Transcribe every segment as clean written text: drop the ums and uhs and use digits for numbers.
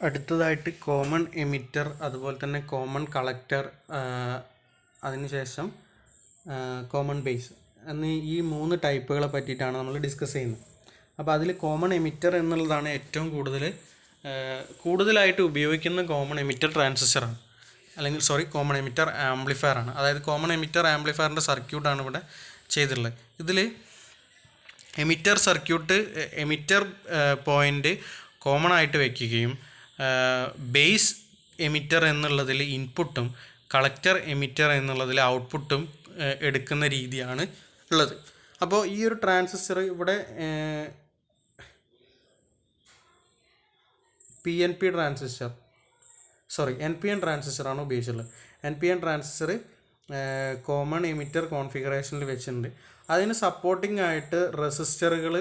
അടുത്തതായിട്ട് common emitter, അതുപോലെ തന്നെ കോമൺ കളക്ടർ, അതിനുശേഷം കോമൺ ബേസ് എന്നീ ഈ 3 ടൈപ്പുകളെ പറ്റിയിട്ടാണ് നമ്മൾ ഡിസ്കസ് ചെയ്യുന്നത്. അപ്പോൾ അതിൽ കോമൺ എമിറ്റർ എന്നുള്ളതാണ് ഏറ്റവും കൂടുതലായിട്ട് ഉപയോഗിക്കുന്ന കോമൺ എമിറ്റർ ട്രാൻസിസ്റ്ററാണ്, അല്ലെങ്കിൽ കോമൺ എമിറ്റർ ആംപ്ലിഫയർ ആണ്. അതായത് കോമൺ എമിറ്റർ ആംപ്ലിഫയറിൻ്റെ സർക്യൂട്ടാണ് ഇവിടെ ചെയ്തിട്ടുള്ളത്. ഇതിൽ emitter circuit, emitter point common ആയിട്ട് വയ്ക്കുകയും ബേസ് എമിറ്റർ എന്നുള്ളതിൽ ഇൻപുട്ടും കളക്ടർ എമിറ്റർ എന്നുള്ളതിൽ ഔട്ട്പുട്ടും എടുക്കുന്ന രീതിയാണ് ഉള്ളത്. അപ്പോൾ ഈ ഒരു ട്രാൻസിസ്റ്റർ ഇവിടെ NPN ട്രാൻസിസ്റ്ററാണ് ഉപയോഗിച്ചിട്ടുള്ളത്. NPN ട്രാൻസിസ്റ്റർ കോമൺ എമിറ്റർ കോൺഫിഗറേഷനിൽ വെച്ചിട്ടുണ്ട്. അതിന് സപ്പോർട്ടിംഗ് ആയിട്ട് റെസിസ്റ്ററുകൾ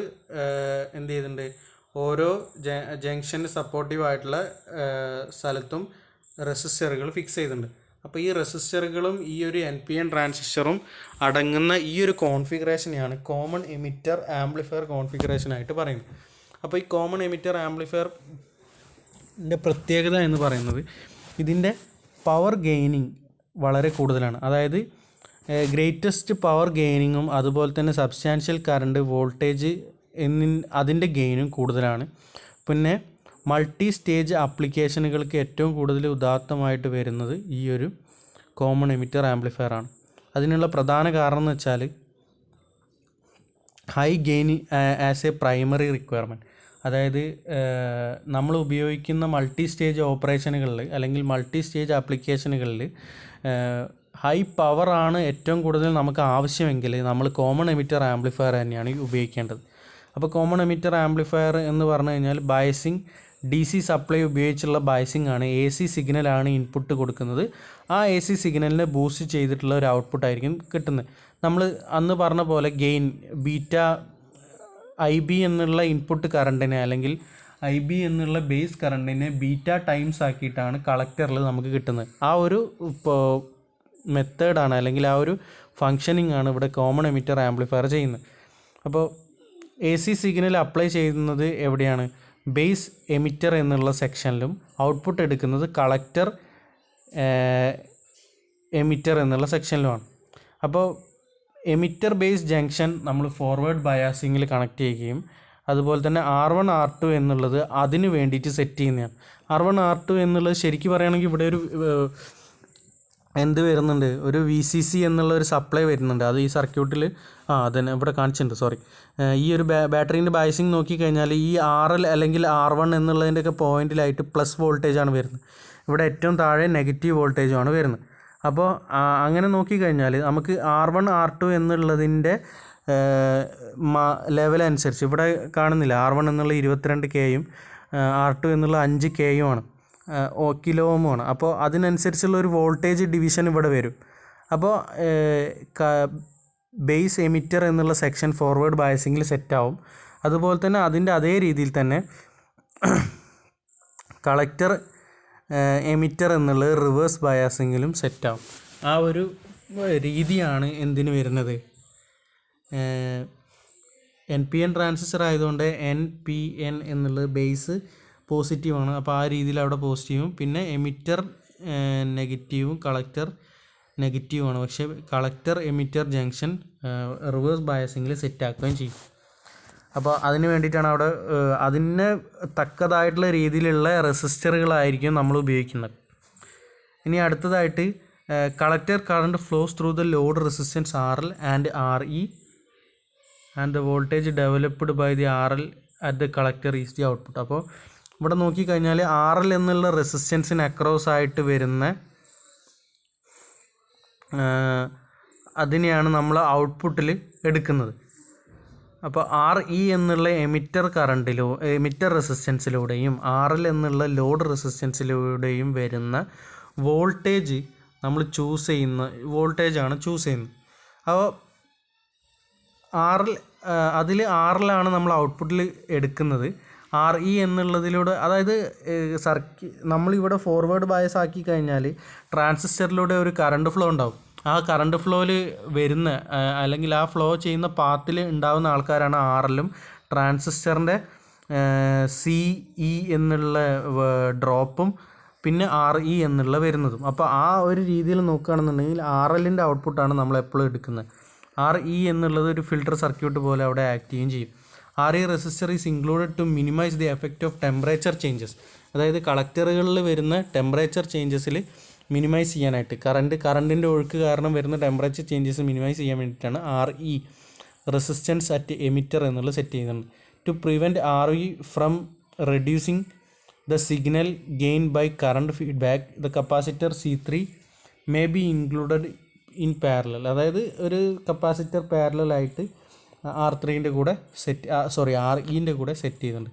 എന്ത് ചെയ്തിട്ടുണ്ട്, ഓരോ ജംഗ്ഷന് സപ്പോർട്ടീവ് ആയിട്ടുള്ള സ്ഥലത്തും റെസിസ്റ്ററുകൾ ഫിക്സ് ചെയ്തിട്ടുണ്ട്. അപ്പോൾ ഈ റെസിസ്റ്ററുകളും ഈ ഒരു NPN ട്രാൻസിസ്റ്ററും അടങ്ങുന്ന ഈ ഒരു കോൺഫിഗറേഷനെയാണ് കോമൺ എമിറ്റർ ആംപ്ലിഫയർ കോൺഫിഗറേഷനായിട്ട് പറയുന്നത്. അപ്പോൾ ഈ കോമൺ എമിറ്റർ ആംപ്ലിഫയറിൻ്റെ പ്രത്യേകത എന്ന് പറയുന്നത് ഇതിൻ്റെ പവർ ഗെയിനിങ് വളരെ കൂടുതലാണ്. അതായത് ഗ്രേറ്റസ്റ്റ് പവർ ഗെയിനിങ്ങും അതുപോലെ തന്നെ സബ്സ്റ്റാൻഷ്യൽ കറണ്ട്, വോൾട്ടേജ് അതിൻ്റെ ഗെയിനും കൂടുതലാണ്. പിന്നെ മൾട്ടി സ്റ്റേജ് ആപ്ലിക്കേഷനുകൾക്ക് ഏറ്റവും കൂടുതൽ ഉദാത്തമായിട്ട് വരുന്നത് ഈ ഒരു കോമൺ എമിറ്റർ ആംപ്ലിഫയർ ആണ്. അതിനുള്ള പ്രധാന കാരണം എന്ന് വെച്ചാൽ high gain as A primary requirement. അതായത് നമ്മൾ ഉപയോഗിക്കുന്ന മൾട്ടി സ്റ്റേജ് ഓപ്പറേഷനുകളിൽ അല്ലെങ്കിൽ മൾട്ടി സ്റ്റേജ് ആപ്ലിക്കേഷനുകളിൽ ഹൈ പവറാണ് ഏറ്റവും കൂടുതൽ നമുക്ക് ആവശ്യമെങ്കിൽ നമ്മൾ കോമൺ എമിറ്റർ ആംപ്ലിഫയർ തന്നെയാണ് ഉപയോഗിക്കേണ്ടത്. അപ്പോൾ കോമൺ എമിറ്റർ ആംപ്ലിഫയർ എന്ന് പറഞ്ഞു കഴിഞ്ഞാൽ ബയസിങ്, DC സപ്ലൈ ഉപയോഗിച്ചുള്ള ബയസിംഗ് ആണ്. AC സിഗ്നലാണ് ഇൻപുട്ട് കൊടുക്കുന്നത്. ആ AC സിഗ്നലിനെ ബൂസ്റ്റ് ചെയ്തിട്ടുള്ള ഒരു ഔട്ട്പുട്ടായിരിക്കും കിട്ടുന്നത്. നമ്മൾ അന്ന് പറഞ്ഞ പോലെ ഗെയിൻ ബീറ്റ IB എന്നുള്ള ഇൻപുട്ട് കറണ്ടിനെ അല്ലെങ്കിൽ IB എന്നുള്ള ബേസ് കറണ്ടിനെ ബീറ്റ ടൈംസ് ആക്കിയിട്ടാണ് കളക്ടറിൽ നമുക്ക് കിട്ടുന്നത്. ആ ഒരു മെത്തേഡാണ് അല്ലെങ്കിൽ ആ ഒരു ഫങ്ഷനിങ് ആണ് ഇവിടെ കോമൺ എമിറ്റർ ആംപ്ലിഫയർ ചെയ്യുന്നത്. അപ്പോൾ AC സിഗ്നൽ അപ്ലൈ ചെയ്യുന്നത് എവിടെയാണ്? ബേസ് എമിറ്റർ എന്നുള്ള സെക്ഷനിലും ഔട്ട്പുട്ട് എടുക്കുന്നത് കളക്ടർ എമിറ്റർ എന്നുള്ള സെക്ഷനിലുമാണ്. അപ്പോൾ എമിറ്റർ ബേസ് ജംഗ്ഷൻ നമ്മൾ ഫോർവേഡ് ബയാസിങ്ങിൽ കണക്ട് ചെയ്യുകയും അതുപോലെ തന്നെ R1 R2 എന്നുള്ളത് അതിന് വേണ്ടിയിട്ട് സെറ്റ് ചെയ്യുന്നതാണ്. R1 R2 എന്നുള്ളത് ശരിക്കും പറയുകയാണെങ്കിൽ ഇവിടെ ഒരു എന്ത് വരുന്നുണ്ട്, ഒരു VCC എന്നുള്ള ഒരു സപ്ലൈ വരുന്നുണ്ട്. അത് ഈ സർക്യൂട്ടിൽ അതന്നെ ഇവിടെ കാണിച്ചിട്ടുണ്ട്. ഈ ഒരു ബാറ്ററീൻ്റെ ബയസിങ് നോക്കിക്കഴിഞ്ഞാൽ ഈ RL അല്ലെങ്കിൽ R1 എന്നുള്ളതിൻ്റെയൊക്കെ പോയിന്റിലായിട്ട് പ്ലസ് വോൾട്ടേജാണ് വരുന്നത്. ഇവിടെ ഏറ്റവും താഴെ നെഗറ്റീവ് വോൾട്ടേജുമാണ് വരുന്നത്. അപ്പോൾ അങ്ങനെ നോക്കിക്കഴിഞ്ഞാൽ നമുക്ക് R1 R2 എന്നുള്ളതിൻ്റെ ലെവൽ അനുസരിച്ച് ഇവിടെ കാണുന്നില്ല. R1 എന്നുള്ള 22 Kയും R2 എന്നുള്ള 5 Kയും ആണ്, കിലോ ഓമുമാണ്. അപ്പോൾ അതിനനുസരിച്ചുള്ള ഒരു വോൾട്ടേജ് ഡിവിഷൻ ഇവിടെ വരും. അപ്പോൾ ബേസ് എമിറ്റർ എന്നുള്ള സെക്ഷൻ ഫോർവേഡ് ബയസിങ്ങിൽ സെറ്റാവും. അതുപോലെ തന്നെ അതിൻ്റെ അതേ രീതിയിൽ തന്നെ കളക്ടർ എമിറ്റർ എന്നുള്ളത് റിവേഴ്സ് ബയാസിങ്ങിലും സെറ്റാവും. ആ ഒരു രീതിയാണ് എന്തിന് വരുന്നത്, NPN ട്രാൻസിസ്റ്റർ ആയതുകൊണ്ട് NPN എന്നുള്ളത് ബേസ് പോസിറ്റീവാണ്. അപ്പോൾ ആ രീതിയിൽ അവിടെ പോസിറ്റീവും പിന്നെ എമിറ്റർ നെഗറ്റീവും കളക്ടർ നെഗറ്റീവാണ്. പക്ഷേ കളക്ടർ എമിറ്റർ ജംഗ്ഷൻ റിവേഴ്സ് ബയസിങ്ങിൽ സെറ്റാക്കുകയും ചെയ്യും. അപ്പോൾ അതിന് വേണ്ടിയിട്ടാണ് അവിടെ അതിന് തക്കതായിട്ടുള്ള രീതിയിലുള്ള റെസിസ്റ്ററുകളായിരിക്കും നമ്മൾ ഉപയോഗിക്കുന്നത്. ഇനി അടുത്തതായിട്ട് collector current flows through the load resistance RL and RE and the voltage developed by the RL at the collector is the output. അപ്പോൾ ഇവിടെ നോക്കിക്കഴിഞ്ഞാൽ RL എന്നുള്ള റെസിസ്റ്റൻസിന് അക്രോസ് ആയിട്ട് വരുന്ന അതിനെയാണ് നമ്മൾ ഔട്ട്പുട്ടിൽ എടുക്കുന്നത്. അപ്പോൾ RE എന്നുള്ള എമിറ്റർ റെസിസ്റ്റൻസിലൂടെയും RL എന്നുള്ള ലോഡ് റെസിസ്റ്റൻസിലൂടെയും വരുന്ന വോൾട്ടേജ് നമ്മൾ ചൂസ് ചെയ്യുന്ന വോൾട്ടേജാണ് ചൂസ് ചെയ്യുന്നത്. അപ്പോൾ അതിൽ RL ആണ് നമ്മൾ ഔട്ട്പുട്ടിൽ എടുക്കുന്നത്. RE എന്നുള്ളതിലൂടെ, അതായത് നമ്മളിവിടെ ഫോർവേഡ് ബയസ് ആക്കി കഴിഞ്ഞാൽ ട്രാൻസിസ്റ്ററിലൂടെ ഒരു കറണ്ട് ഫ്ലോ ഉണ്ടാവും. ആ കറണ്ട് ഫ്ലോയിൽ വരുന്ന അല്ലെങ്കിൽ ആ ഫ്ലോ ചെയ്യുന്ന പാത്തിൽ ഉണ്ടാകുന്ന ആൾക്കാരാണ് RLഉം ട്രാൻസിസ്റ്ററിൻ്റെ CE എന്നുള്ള ഡ്രോപ്പും പിന്നെ RE എന്നുള്ള വരുന്നതും. അപ്പോൾ ആ ഒരു രീതിയിൽ നോക്കുകയാണെന്നുണ്ടെങ്കിൽ RLൻ്റെ ഔട്ട്പുട്ടാണ് നമ്മൾ എപ്പോഴും എടുക്കുന്നത്. RE എന്നുള്ളത് ഒരു ഫിൽട്ടർ സർക്യൂട്ട് പോലെ അവിടെ ആക്ട് ചെയ്യുകയും ചെയ്യും. RE resistor is included to minimise the effect of temperature changes. അതായത് കളക്ടറുകളിൽ വരുന്ന ടെമ്പറേച്ചർ ചേഞ്ചസിൽ മിനിമൈസ് ചെയ്യാനായിട്ട് കറണ്ടിൻ്റെ ഒഴുക്ക് കാരണം വരുന്ന ടെമ്പറേച്ചർ ചേഞ്ചസ് മിനിമൈസ് ചെയ്യാൻ വേണ്ടിയിട്ടാണ് RE റെസിസ്റ്റൻസ് അറ്റ് എമിറ്റർ എന്നുള്ളത് സെറ്റ് ചെയ്യുന്നുണ്ട്. To prevent RE from reducing the signal gain by current feedback, the capacitor C3 may be included in parallel. അതായത് ഒരു കപ്പാസിറ്റർ പാരലൽ ആയിട്ട് R3ൻ്റെ കൂടെ REൻ്റെ കൂടെ സെറ്റ് ചെയ്യുന്നുണ്ട്.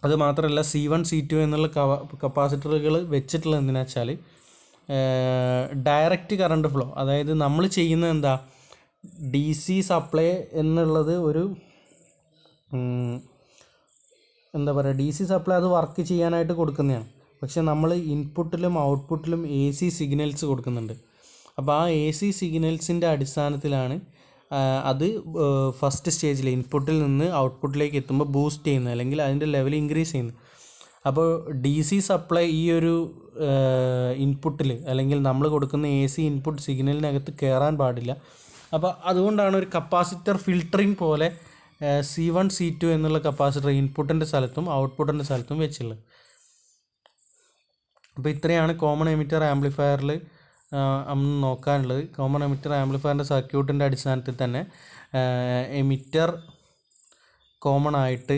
അത് മാത്രമല്ല C1 C2 എന്നുള്ള കപ്പാസിറ്ററുകൾ വെച്ചിട്ടുള്ള എന്തിനാ വെച്ചാൽ ഡയറക്റ്റ് കറണ്ട് ഫ്ലോ, അതായത് നമ്മൾ ചെയ്യുന്നത് എന്താ, DC സപ്ലൈ എന്നുള്ളത് ഒരു എന്താ പറയുക, DC സപ്ലൈ അത് വർക്ക് ചെയ്യാനായിട്ട് കൊടുക്കുന്നതാണ്. പക്ഷെ നമ്മൾ ഇൻപുട്ടിലും ഔട്ട്പുട്ടിലും AC സിഗ്നൽസ് കൊടുക്കുന്നുണ്ട്. അപ്പോൾ ആ AC സിഗ്നൽസിൻ്റെ അടിസ്ഥാനത്തിലാണ് അത് ഫസ്റ്റ് സ്റ്റേജിൽ ഇൻപുട്ടിൽ നിന്ന് ഔട്ട്പുട്ടിലേക്ക് എത്തുമ്പോൾ ബൂസ്റ്റ് ചെയ്യുന്നത്, അല്ലെങ്കിൽ അതിൻ്റെ ലെവൽ ഇൻക്രീസ് ചെയ്യുന്നത്. അപ്പോൾ DC സപ്ലൈ ഈ ഒരു ഇൻപുട്ടിൽ അല്ലെങ്കിൽ നമ്മൾ കൊടുക്കുന്ന AC ഇൻപുട്ട് സിഗ്നലിനകത്ത് കയറാൻ പാടില്ല. അപ്പോൾ അതുകൊണ്ടാണ് ഒരു കപ്പാസിറ്റർ ഫിൽട്ടറിങ് പോലെ C1 C2 എന്നുള്ള കപ്പാസിറ്റർ ഇൻപുട്ടിൻ്റെ സ്ഥലത്തും ഔട്ട്പുട്ടിൻ്റെ സ്ഥലത്തും വെച്ചുള്ളത്. അപ്പോൾ ഇത്രയാണ് കോമൺ എമിറ്റർ ആംപ്ലിഫയറിൽ നോക്കാനുള്ളത്. കോമൺ എമിറ്റർ ആംപ്ലിഫയറിൻ്റെ സർക്യൂട്ടിൻ്റെ അടിസ്ഥാനത്തിൽ തന്നെ എമിറ്റർ കോമൺ ആയിട്ട്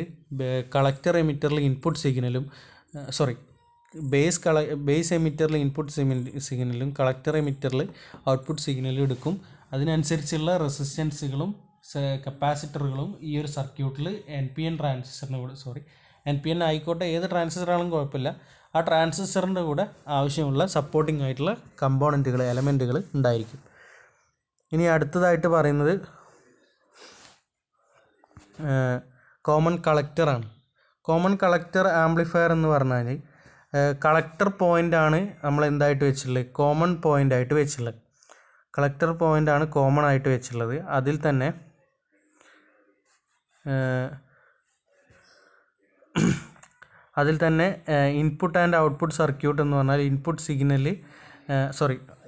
കളക്ടർ എമിറ്ററിൽ ഇൻപുട്ട് സിഗ്നലും ബേസ് എമിറ്ററിൽ ഇൻപുട്ട് സിഗ്നലും കളക്ടർ എമിറ്ററിൽ ഔട്ട്പുട്ട് സിഗ്നലും എടുക്കും. അതിനനുസരിച്ചുള്ള റെസിസ്റ്റൻസുകളും കപ്പാസിറ്ററുകളും ഈ ഒരു സർക്യൂട്ടിൽ NPN ട്രാൻസിസ്റ്ററിൻ്റെ കൂടെ NPN ആയിക്കോട്ടെ, ഏത് ട്രാൻസിസ്റ്ററാണെങ്കിലും കുഴപ്പമില്ല, ആ ട്രാൻസിസ്റ്ററിൻ്റെ കൂടെ ആവശ്യമുള്ള സപ്പോർട്ടിംഗ് ആയിട്ടുള്ള കമ്പോണൻറ്റുകൾ എലമെൻറ്റുകൾ ഉണ്ടായിരിക്കും. ഇനി അടുത്തതായിട്ട് പറയുന്നത് കോമൺ കളക്ടറാണ്. കോമൺ കളക്ടർ ആംപ്ലിഫയർ എന്ന് പറഞ്ഞാൽ കളക്ടർ പോയിൻ്റാണ് നമ്മൾ എന്തായിട്ട് വെച്ചിട്ടുള്ളത്, കോമൺ പോയിൻ്റായിട്ട് വെച്ചിട്ടുള്ളത്. കളക്ടർ പോയിൻ്റാണ് കോമൺ ആയിട്ട് വെച്ചിട്ടുള്ളത്. അതിൽ തന്നെ ഇൻപുട്ട് ആൻഡ് ഔട്ട്പുട്ട് സർക്യൂട്ട് എന്ന് പറഞ്ഞാൽ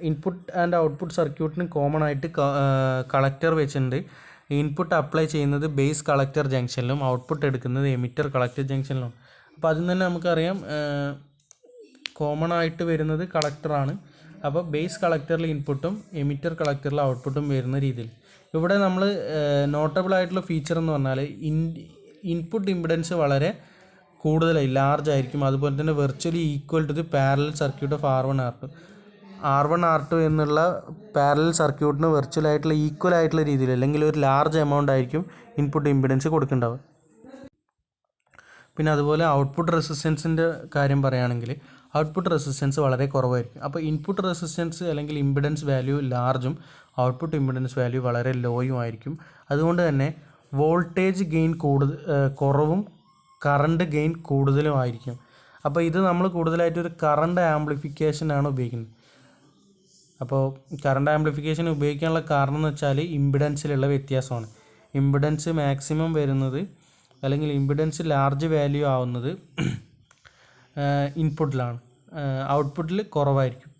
ഇൻപുട്ട് ആൻഡ് ഔട്ട്പുട്ട് സർക്യൂട്ടിന് കോമൺ ആയിട്ട് കളക്ടർ വെച്ചിട്ടുണ്ട്. ഇൻപുട്ട് അപ്ലൈ ചെയ്യുന്നത് ബേസ് കളക്ടർ ജംഗ്ഷനിലും ഔട്ട്പുട്ട് എടുക്കുന്നത് എമിറ്റർ കളക്ടർ ജംഗ്ഷനിലും. അപ്പോൾ അതിൽ തന്നെ നമുക്കറിയാം കോമൺ ആയിട്ട് വരുന്നത് കളക്ടറാണ്. അപ്പോൾ ബേസ് കളക്ടറിൽ ഇൻപുട്ടും എമിറ്റർ കളക്ടറിൽ ഔട്ട്പുട്ടും വരുന്ന രീതിയിൽ. ഇവിടെ നമ്മൾ നോട്ടബിൾ ആയിട്ടുള്ള ഫീച്ചർ എന്ന് പറഞ്ഞാൽ ഇൻപുട്ട് ഇമ്പിഡൻസ് വളരെ കൂടുതലായി ലാർജ് ആയിരിക്കും. അതുപോലെ തന്നെ virtually equal to the parallel circuit of R1 R2 എന്നുള്ള പാരലൽ സർക്യൂട്ടിന് വെർച്വലായിട്ടുള്ള ഈക്വൽ ആയിട്ടുള്ള രീതിയിൽ, അല്ലെങ്കിൽ ഒരു ലാർജ് എമൗണ്ട് ആയിരിക്കും ഇൻപുട്ട് ഇമ്പിഡൻസ് കൊടുക്കേണ്ടത്. പിന്നെ അതുപോലെ ഔട്ട്പുട്ട് റെസിസ്റ്റൻസിൻ്റെ കാര്യം പറയുകയാണെങ്കിൽ ഔട്ട്പുട്ട് റെസിസ്റ്റൻസ് വളരെ കുറവായിരിക്കും. അപ്പോൾ ഇൻപുട്ട് റെസിസ്റ്റൻസ് അല്ലെങ്കിൽ ഇമ്പിഡൻസ് വാല്യൂ ലാർജും ഔട്ട്പുട്ട് ഇമ്പിഡൻസ് വാല്യൂ വളരെ ലോയും ആയിരിക്കും. അതുകൊണ്ട് തന്നെ വോൾട്ടേജ് ഗെയിൻ കുറവും കറണ്ട് ഗെയിൻ കൂടുതലും ആയിരിക്കും. അപ്പോൾ ഇത് നമ്മൾ കൂടുതലായിട്ട് ഒരു കറണ്ട് ആംപ്ലിഫിക്കേഷനാണ് ഉപയോഗിക്കുന്നത്. അപ്പോൾ കറണ്ട് ആംപ്ലിഫിക്കേഷൻ ഉപയോഗിക്കാനുള്ള കാരണം എന്ന് വെച്ചാൽ ഇമ്പിഡൻസിലുള്ള വ്യത്യാസമാണ്. ഇമ്പിഡൻസ് മാക്സിമം വരുന്നത് അല്ലെങ്കിൽ ഇമ്പിഡൻസ് ലാർജ് വാല്യൂ ആവുന്നത് ഇൻപുട്ടിലാണ്, ഔട്ട്പുട്ടിൽ കുറവായിരിക്കും.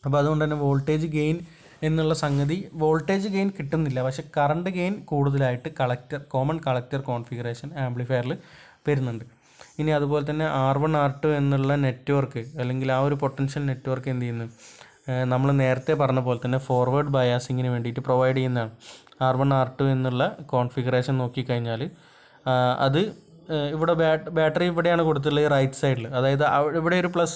അപ്പോൾ അതുകൊണ്ട് തന്നെ വോൾട്ടേജ് ഗെയിൻ എന്നുള്ള സംഗതി വോൾട്ടേജ് ഗെയിൻ കിട്ടുന്നില്ല, പക്ഷേ കറണ്ട് ഗെയിൻ കൂടുതലായിട്ട് കോമൺ കളക്ടർ കോൺഫിഗറേഷൻ ആംപ്ലിഫയറിൽ വരുന്നുണ്ട്. ഇനി അതുപോലെ തന്നെ R1 R2 എന്നുള്ള നെറ്റ്വർക്ക് അല്ലെങ്കിൽ ആ ഒരു പൊട്ടൻഷ്യൽ നെറ്റ്വർക്ക് എന്ത് ചെയ്യുന്നു, നമ്മൾ നേരത്തെ പറഞ്ഞ പോലെ തന്നെ ഫോർവേഡ് ബയാസിങ്ങിന് വേണ്ടിയിട്ട് പ്രൊവൈഡ് ചെയ്യുന്നതാണ്. R1 R2 എന്നുള്ള കോൺഫിഗറേഷൻ നോക്കിക്കഴിഞ്ഞാൽ അത് ഇവിടെ ബാറ്ററി ഇവിടെയാണ് കൊടുത്തിട്ടുള്ളത് റൈറ്റ് സൈഡിൽ, അതായത് ഇവിടെ ഒരു പ്ലസ്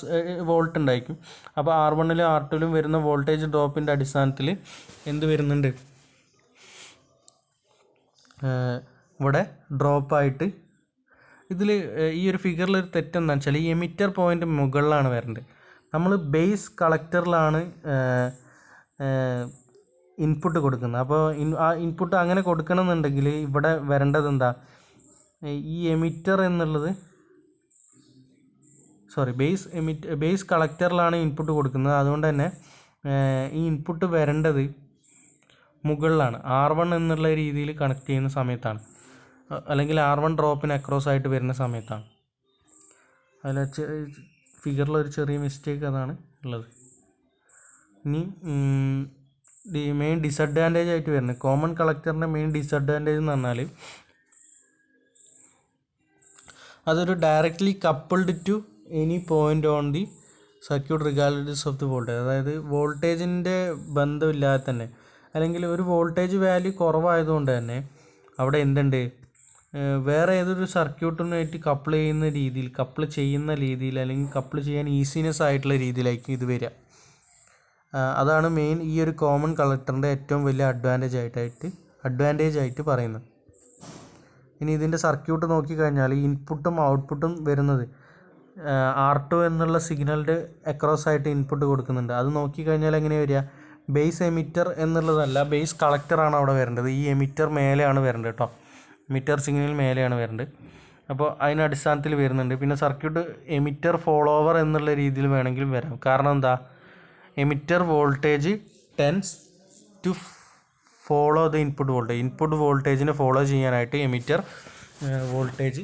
വോൾട്ട് ഉണ്ടായിരിക്കും. അപ്പോൾ R1ലും R2ലും വരുന്ന വോൾട്ടേജ് ഡ്രോപ്പിൻ്റെ അടിസ്ഥാനത്തിൽ എന്ത് വരുന്നുണ്ട്, ഇവിടെ ഡ്രോപ്പായിട്ട് ഇതിൽ ഈ ഒരു ഫിഗറിൽ ഒരു തെറ്റെന്താണെന്ന് വെച്ചാൽ ഈ എമിറ്റർ പോയിൻ്റ് മുകളിലാണ് വരേണ്ടത്. നമ്മൾ ബേസ് കളക്ടറിലാണ് ഇൻപുട്ട് കൊടുക്കുന്നത്. അപ്പോൾ ആ ഇൻപുട്ട് അങ്ങനെ കൊടുക്കണമെന്നുണ്ടെങ്കിൽ ഇവിടെ വരേണ്ടത് എന്താ, ഈ എമിറ്റർ എന്നുള്ളത് ബേസ് കളക്ടറിലാണ് ഇൻപുട്ട് കൊടുക്കുന്നത്. അതുകൊണ്ട് തന്നെ ഈ ഇൻപുട്ട് വരേണ്ടത് മുകളിലാണ്, R1 എന്നുള്ള രീതിയിൽ കണക്ട് ചെയ്യുന്ന സമയത്താണ്. അല്ലെങ്കിൽ R1 ഡ്രോപ്പിന് അക്രോസ് ആയിട്ട് വരുന്ന സമയത്താണ്. അതിൽ ഫിഗറിലൊരു ചെറിയ മിസ്റ്റേക്ക് അതാണ് ഉള്ളത്. ഇനി മെയിൻ ഡിസഡ്വാൻറ്റേജ് ആയിട്ട് വരുന്നത് കോമൺ കളക്ടറിൻ്റെ മെയിൻ ഡിസഡ്വാൻറ്റേജ് എന്ന് പറഞ്ഞാൽ അതൊരു directly coupled to any point on the circuit regardless of the voltage. അതായത് വോൾട്ടേജിൻ്റെ ബന്ധമില്ലാതെ തന്നെ, അല്ലെങ്കിൽ ഒരു വോൾട്ടേജ് വാല്യൂ കുറവായതുകൊണ്ട് തന്നെ അവിടെ എന്തുണ്ട്, വേറെ ഏതൊരു സർക്യൂട്ടിനായിട്ട് കപ്പിൾ ചെയ്യുന്ന രീതിയിൽ അല്ലെങ്കിൽ കപ്പിൾ ചെയ്യാൻ ഈസിനെസ് ആയിട്ടുള്ള രീതിയിലായിരിക്കും ഇത് വരിക. അതാണ് മെയിൻ ഈ ഒരു കോമൺ കളക്ടറിൻ്റെ ഏറ്റവും വലിയ അഡ്വാൻറ്റേജ് ആയിട്ട് പറയുന്നത്. ഇനി ഇതിൻ്റെ സർക്യൂട്ട് നോക്കിക്കഴിഞ്ഞാൽ ഇൻപുട്ടും ഔട്ട്പുട്ടും വരുന്നത് R2 എന്നുള്ള സിഗ്നലിൻ്റെ അക്രോസ് ആയിട്ട് ഇൻപുട്ട് കൊടുക്കുന്നുണ്ട്. അത് നോക്കിക്കഴിഞ്ഞാൽ എങ്ങനെയാണ് വരിക, ബേസ് എമിറ്റർ എന്നുള്ളതല്ല, ബേസ് കളക്ടറാണ് അവിടെ വരേണ്ടത്. ഈ എമിറ്റർ മേലെയാണ് വരേണ്ടത് കേട്ടോ, എമിറ്റർ സിഗ്നൽ മേലെയാണ് വരേണ്ടത്. അപ്പോൾ അതിന് അടിസ്ഥാനത്തിൽ വരുന്നുണ്ട്. പിന്നെ സർക്യൂട്ട് എമിറ്റർ ഫോളോവർ എന്നുള്ള രീതിയിൽ വേണമെങ്കിലും വരാം. കാരണം എന്താ, emitter voltage tends to follow the input വോൾട്ടേജിനെ ഫോളോ ചെയ്യാനായിട്ട് എമിറ്റർ വോൾട്ടേജ്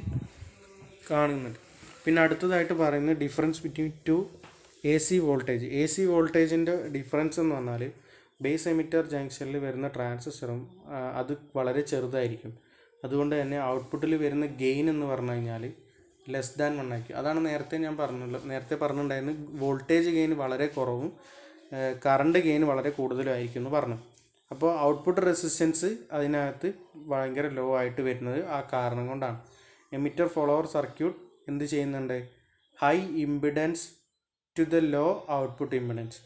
കാണുന്നുണ്ട്. പിന്നെ അടുത്തതായിട്ട് പറയുന്നത് difference between two AC voltage. AC വോൾട്ടേജിൻ്റെ ഡിഫറൻസ് എന്ന് പറഞ്ഞാൽ ബേസ് എമിറ്റർ ജംഗ്ഷനിൽ വരുന്ന ട്രാൻസിസ്റ്ററും അത് വളരെ ചെറുതായിരിക്കും. അതുകൊണ്ട് തന്നെ ഔട്ട്പുട്ടിൽ വരുന്ന ഗെയിൻ എന്ന് പറഞ്ഞു കഴിഞ്ഞാൽ <1 ആയിരിക്കും. അതാണ് നേരത്തെ പറഞ്ഞിട്ടുണ്ടായിരുന്നു വോൾട്ടേജ് ഗെയിൻ വളരെ കുറവും കറണ്ട് ഗെയിൻ വളരെ കൂടുതലായിരിക്കും എന്ന് പറഞ്ഞു. അപ്പോൾ ഔട്ട്പുട്ട് റെസിസ്റ്റൻസ് അതിനകത്ത് ഭയങ്കര ലോ ആയിട്ട് വരുന്നത് ആ കാരണം കൊണ്ടാണ്. എമിറ്റർ ഫോളോവർ സർക്യൂട്ട് എന്ത് ചെയ്യുന്നുണ്ട്, high impedance to the low output impedance.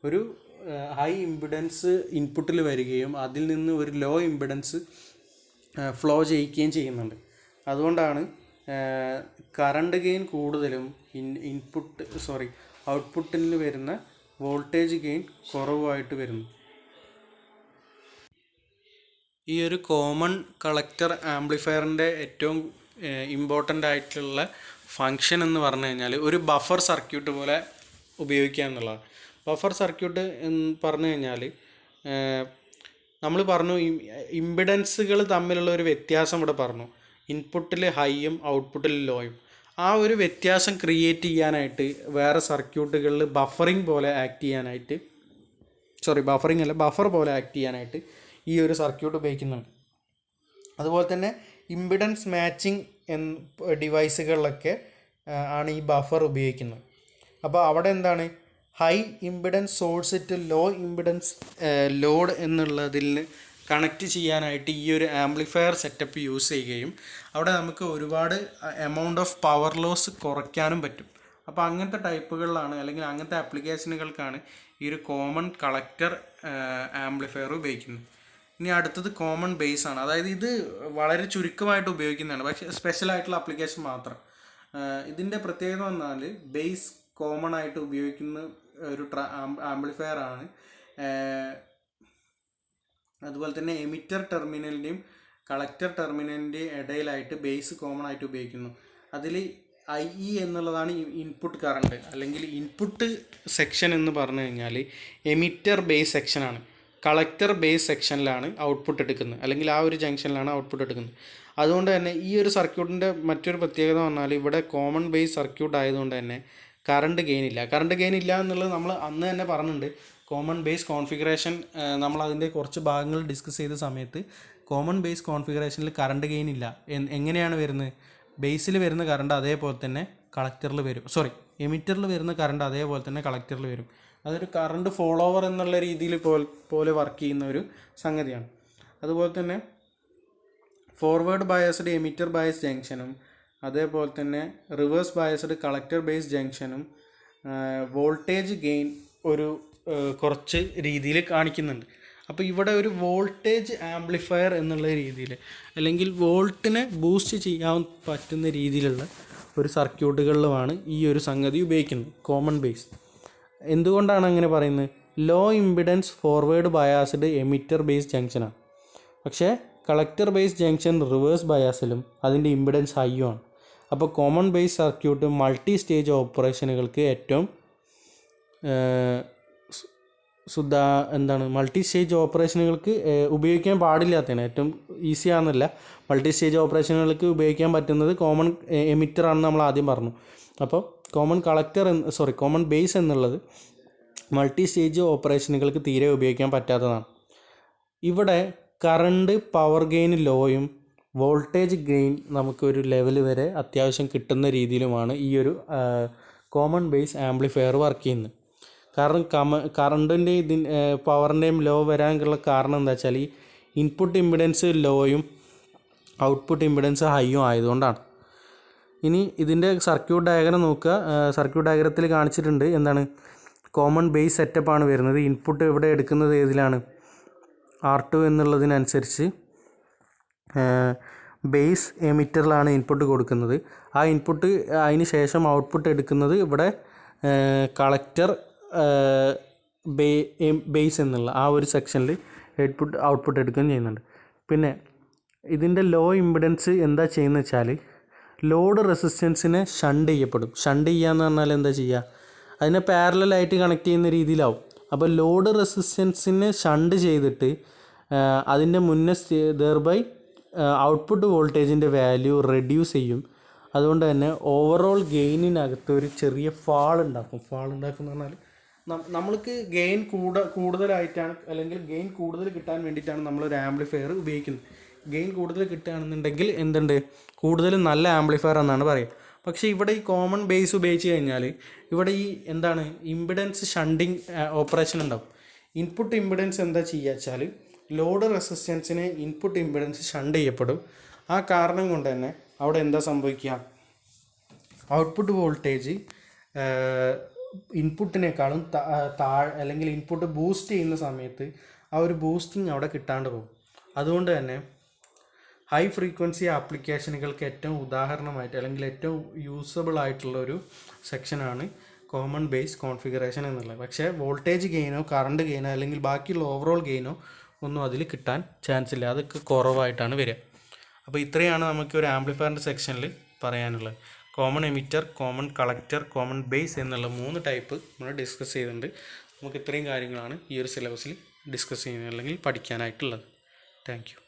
ഒരു ഹൈ ഇമ്പിഡൻസ് ഇൻപുട്ടിൽ വരികയും അതിൽ നിന്ന് ഒരു ലോ ഇമ്പിഡൻസ് ഫ്ലോ ചെയ്യിക്കുകയും അതുകൊണ്ടാണ് കറണ്ട് ഗെയിൻ കൂടുതലും ഔട്ട്പുട്ടിൽ വരുന്ന വോൾട്ടേജ് ഗെയിൻ കുറവായിട്ട് വരുന്നു. ഈ ഒരു കോമൺ കളക്ടർ ആംപ്ലിഫയറിൻ്റെ ഏറ്റവും ഇമ്പോർട്ടൻ്റ് ആയിട്ടുള്ള ഫങ്ഷൻ എന്ന് പറഞ്ഞു കഴിഞ്ഞാൽ ഒരു ബഫർ സർക്യൂട്ട് പോലെ ഉപയോഗിക്കുക എന്നുള്ളതാണ്. ബഫർ സർക്യൂട്ട് എന്ന് പറഞ്ഞു കഴിഞ്ഞാൽ നമ്മൾ പറഞ്ഞു ഇമ്പിഡൻസുകൾ തമ്മിലുള്ള ഒരു വ്യത്യാസം ഇവിടെ പറഞ്ഞു, ഇൻപുട്ടിൽ ഹൈയും ഔട്ട്പുട്ടിൽ ലോയും. ആ ഒരു വ്യത്യാസം ക്രിയേറ്റ് ചെയ്യാനായിട്ട് വേറെ സർക്യൂട്ടുകളിൽ ബഫർ പോലെ ആക്ട് ചെയ്യാനായിട്ട് ഈ ഒരു സർക്യൂട്ട് ഉപയോഗിക്കുന്നുണ്ട്. അതുപോലെ തന്നെ ഇമ്പിഡൻസ് മാച്ചിങ് ഡിവൈസുകളിലൊക്കെ ആണ് ഈ ബഫർ ഉപയോഗിക്കുന്നത്. അപ്പോൾ അവിടെ എന്താണ്, high impedance source to low impedance load എന്നുള്ളതിൽ കണക്റ്റ് ചെയ്യാനായിട്ട് ഈ ഒരു ആംപ്ലിഫയർ സെറ്റപ്പ് യൂസ് ചെയ്യുകയും അവിടെ നമുക്ക് ഒരുപാട് എമൗണ്ട് ഓഫ് പവർ ലോസ് കുറയ്ക്കാനും പറ്റും. അപ്പോൾ അങ്ങനത്തെ ടൈപ്പുകളിലാണ് അല്ലെങ്കിൽ അങ്ങനത്തെ ആപ്ലിക്കേഷനുകൾക്കാണ് ഈ ഒരു കോമൺ കളക്ടർ ആംപ്ലിഫയർ ഉപയോഗിക്കുന്നത്. ഇനി അടുത്തത് കോമൺ ബേസ് ആണ്. അതായത് ഇത് വളരെ ചുരുക്കമായിട്ട് ഉപയോഗിക്കുന്നതാണ്, പക്ഷേ സ്പെഷ്യൽ ആയിട്ടുള്ള ആപ്ലിക്കേഷൻ മാത്രം. ഇതിൻ്റെ പ്രത്യേകത എന്നാൽ ബേസ് കോമൺ ആയിട്ട് ഉപയോഗിക്കുന്ന ഒരു ആംപ്ലിഫയർ ആണ്. അതുപോലെ തന്നെ എമിറ്റർ ടെർമിനലിൻ്റെയും കളക്ടർ ടെർമിനലിൻ്റെയും ഇടയിലായിട്ട് ബേസ് കോമൺ ആയിട്ട് ഉപയോഗിക്കുന്നു. അതിൽ IE എന്നുള്ളതാണ് ഇൻപുട്ട് കറണ്ട്, അല്ലെങ്കിൽ ഇൻപുട്ട് സെക്ഷൻ എന്ന് പറഞ്ഞു കഴിഞ്ഞാൽ എമിറ്റർ ബേസ് സെക്ഷനാണ്. കളക്ടർ ബേസ് സെക്ഷനിലാണ് ഔട്ട്പുട്ട് എടുക്കുന്നത്, അല്ലെങ്കിൽ ആ ഒരു ജംഗ്ഷനിലാണ് ഔട്ട്പുട്ട് എടുക്കുന്നത്. അതുകൊണ്ട് തന്നെ ഈ ഒരു സർക്യൂട്ടിൻ്റെ മറ്റൊരു പ്രത്യേകത പറഞ്ഞാൽ ഇവിടെ കോമൺ ബേസ് സർക്യൂട്ട് ആയതുകൊണ്ട് തന്നെ കറണ്ട് ഗെയിൻ ഇല്ല എന്നുള്ളത് നമ്മൾ അന്ന് തന്നെ പറഞ്ഞിട്ടുണ്ട്. കോമൺ ബേസ് കോൺഫിഗറേഷൻ നമ്മൾ അതിൻ്റെ കുറച്ച് ഭാഗങ്ങൾ ഡിസ്കസ് ചെയ്ത സമയത്ത് കോമൺ ബേസ് കോൺഫിഗറേഷനിൽ കറണ്ട് ഗെയിൻ ഇല്ല. എങ്ങനെയാണ് വരുന്നത്, ബേസിൽ വരുന്ന കറണ്ട് അതേപോലെ തന്നെ കളക്ടറിൽ വരും, എമിറ്ററിൽ വരുന്ന കറണ്ട് അതേപോലെ തന്നെ കളക്ടറിൽ വരും. അതൊരു കറണ്ട് ഫോളോവർ എന്നുള്ള രീതിയിൽ പോലെ വർക്ക് ചെയ്യുന്ന ഒരു സംഗതിയാണ്. അതുപോലെ തന്നെ ഫോർവേഡ് ബയസ്ഡ് എമിറ്റർ ബയസ് ജംഗ്ഷനും അതേപോലെ തന്നെ റിവേഴ്സ് ബയസ്ഡ് കളക്ടർ ബേസ് ജംഗ്ഷനും വോൾട്ടേജ് ഗെയിൻ ഒരു കുറച്ച് രീതിയിൽ കാണിക്കുന്നുണ്ട്. അപ്പോൾ ഇവിടെ ഒരു വോൾട്ടേജ് ആംപ്ലിഫയർ എന്നുള്ള രീതിയിൽ, അല്ലെങ്കിൽ വോൾട്ടിനെ ബൂസ്റ്റ് ചെയ്യാൻ പറ്റുന്ന രീതിയിലുള്ള ഒരു സർക്യൂട്ടുകളിലുമാണ് ഈ ഒരു സംഗതി ഉപയോഗിക്കുന്നത്, കോമൺ ബേസ്. എന്തുകൊണ്ടാണ് അങ്ങനെ പറയുന്നത്, low impedance forward biased emitter base ജംഗ്ഷനാണ്. പക്ഷേ കളക്ടർ ബേസ് ജംഗ്ഷൻ റിവേഴ്സ് ബയാസിലും അതിൻ്റെ ഇമ്പിഡൻസ് ഹൈയും ആണ്. അപ്പോൾ common base circuit multi stage ഓപ്പറേഷനുകൾക്ക് ഏറ്റവും എന്താണ് മൾട്ടി സ്റ്റേജ് ഓപ്പറേഷനുകൾക്ക് ഉപയോഗിക്കാൻ പാടില്ലാത്തതാണ്. ഏറ്റവും ഈസി ആണെന്നല്ല, മൾട്ടി സ്റ്റേജ് ഓപ്പറേഷനുകൾക്ക് ഉപയോഗിക്കാൻ പറ്റുന്നത് കോമൺ എമിറ്റർ ആണെന്ന് നമ്മൾ ആദ്യം പറഞ്ഞു. അപ്പോൾ കോമൺ ബേസ് എന്നുള്ളത് മൾട്ടി സ്റ്റേജ് ഓപ്പറേഷനുകൾക്ക് തീരെ ഉപയോഗിക്കാൻ പറ്റാത്തതാണ്. ഇവിടെ കറണ്ട് പവർ ഗെയിൻ ലോയും വോൾട്ടേജ് ഗെയിൻ നമുക്കൊരു ലെവൽ വരെ അത്യാവശ്യം കിട്ടുന്ന രീതിയിലുമാണ് ഈ ഒരു കോമൺ ബേസ് ആംപ്ലിഫയർ വർക്ക് ചെയ്യുന്നത്. കാരണം കറണ്ടിൻ്റെയും പവറിൻ്റെയും ലോ വരാനുള്ള കാരണം എന്താ വെച്ചാൽ ഈ ഇൻപുട്ട് ഇമ്പിഡൻസ് ലോയും ഔട്ട്പുട്ട് ഇമ്പിഡൻസ് ഹൈയും ആയതുകൊണ്ടാണ്. ഇനി ഇതിൻ്റെ സർക്യൂട്ട് ഡയഗ്രം നോക്കുക. സർക്യൂട്ട് ഡയഗ്രത്തിൽ കാണിച്ചിട്ടുണ്ട് എന്താണ് കോമൺ ബേസ് സെറ്റപ്പാണ് വരുന്നത്. ഇൻപുട്ട് ഇവിടെ എടുക്കുന്നത് ഏതിലാണ്, R2 എന്നുള്ളതിനനുസരിച്ച് ബേസ് എമിറ്ററിലാണ് ഇൻപുട്ട് കൊടുക്കുന്നത്. ആ ഇൻപുട്ട് അതിന് ശേഷം ഔട്ട്പുട്ട് എടുക്കുന്നത് ഇവിടെ കളക്ടർ ബേസ് എന്നുള്ള ആ ഒരു സെക്ഷനിൽ ഔട്ട്പുട്ട് എടുക്കുകയും ചെയ്യുന്നുണ്ട്. പിന്നെ ഇതിൻ്റെ ലോ ഇമ്പിഡൻസ് എന്താ ചെയ്യുന്നത് വെച്ചാൽ ലോഡ് റെസിസ്റ്റൻസിനെ ഷണ്ട് ചെയ്യപ്പെടും. ഷണ്ട് ചെയ്യുക എന്ന് പറഞ്ഞാൽ എന്താ ചെയ്യുക, അതിനെ പാരലലായിട്ട് കണക്ട് ചെയ്യുന്ന രീതിയിലാവും. അപ്പോൾ ലോഡ് റെസിസ്റ്റൻസിനെ ഷണ്ട് ചെയ്തിട്ട് അതിൻ്റെ മുന്നേ ദെർബൈ ഔട്ട്പുട്ട് വോൾട്ടേജിൻ്റെ വാല്യൂ റെഡ്യൂസ് ചെയ്യും. അതുകൊണ്ട് തന്നെ ഓവറോൾ ഗെയിനിനകത്ത് ഒരു ചെറിയ ഫാൾ ഉണ്ടാക്കും എന്ന് പറഞ്ഞാൽ നമ്മൾക്ക് ഗെയിൻ കൂടുതലായിട്ടാണ്, അല്ലെങ്കിൽ ഗെയിൻ കൂടുതൽ കിട്ടാൻ വേണ്ടിയിട്ടാണ് നമ്മളൊരു ആംപ്ലിഫയർ ഉപയോഗിക്കുന്നത്. ഗെയിൻ കൂടുതൽ കിട്ടുകയാണെന്നുണ്ടെങ്കിൽ എന്തുണ്ട്, കൂടുതലും നല്ല ആംപ്ലിഫയർ എന്നാണ് പറയുക. പക്ഷേ ഇവിടെ ഈ കോമൺ ബേസ് ഉപയോഗിച്ച് കഴിഞ്ഞാൽ ഇവിടെ ഈ എന്താണ് ഇമ്പിഡൻസ് ഷണ്ടിങ് ഓപ്പറേഷൻ ഉണ്ടാവും. ഇൻപുട്ട് ഇമ്പിഡൻസ് എന്താ ചെയ്യുക വെച്ചാൽ ലോഡ് റെസിസ്റ്റൻസിനെ ഇൻപുട്ട് ഇമ്പിഡൻസ് ഷണ്ട് ചെയ്യപ്പെടും. ആ കാരണം കൊണ്ട് തന്നെ അവിടെ എന്താ സംഭവിക്കുക, ഔട്ട്പുട്ട് വോൾട്ടേജ് ഇൻപുട്ടിനേക്കാളും അല്ലെങ്കിൽ ഇൻപുട്ട് ബൂസ്റ്റ് ചെയ്യുന്ന സമയത്ത് ആ ഒരു ബൂസ്റ്റിംഗ് അവിടെ കിട്ടാണ്ട് പോകും. അതുകൊണ്ട് തന്നെ ഹൈ ഫ്രീക്വൻസി ആപ്ലിക്കേഷനുകൾക്ക് ഏറ്റവും ഉദാഹരണമായിട്ട് അല്ലെങ്കിൽ ഏറ്റവും യൂസബിൾ ആയിട്ടുള്ള ഒരു സെക്ഷനാണ് കോമൺ ബേസ് കോൺഫിഗറേഷൻ എന്നുള്ളത്. പക്ഷേ വോൾട്ടേജ് ഗെയിനോ കറണ്ട് ഗെയിനോ അല്ലെങ്കിൽ ബാക്കിയുള്ള ഓവറോൾ ഗെയിനോ ഒന്നും അതിൽ കിട്ടാൻ ചാൻസ് ഇല്ല, അതൊക്കെ കുറവായിട്ടാണ് വരിക. അപ്പോൾ ഇത്രയാണ് നമുക്ക് ഒരു ആംപ്ലിഫയറിൻ്റെ സെക്ഷനിൽ പറയാനുള്ളത്. Common emitter, common collector, common base എന്നുള്ള 3 ടൈപ്പ് നമ്മൾ ഡിസ്കസ് ചെയ്തിട്ടുണ്ട്. നമുക്ക് ഇത്രയും കാര്യങ്ങളാണ് ഈ ഒരു സിലബസിൽ ഡിസ്കസ് ചെയ്യുന്നത് അല്ലെങ്കിൽ പഠിക്കാനായിട്ടുള്ളത്. Thank you.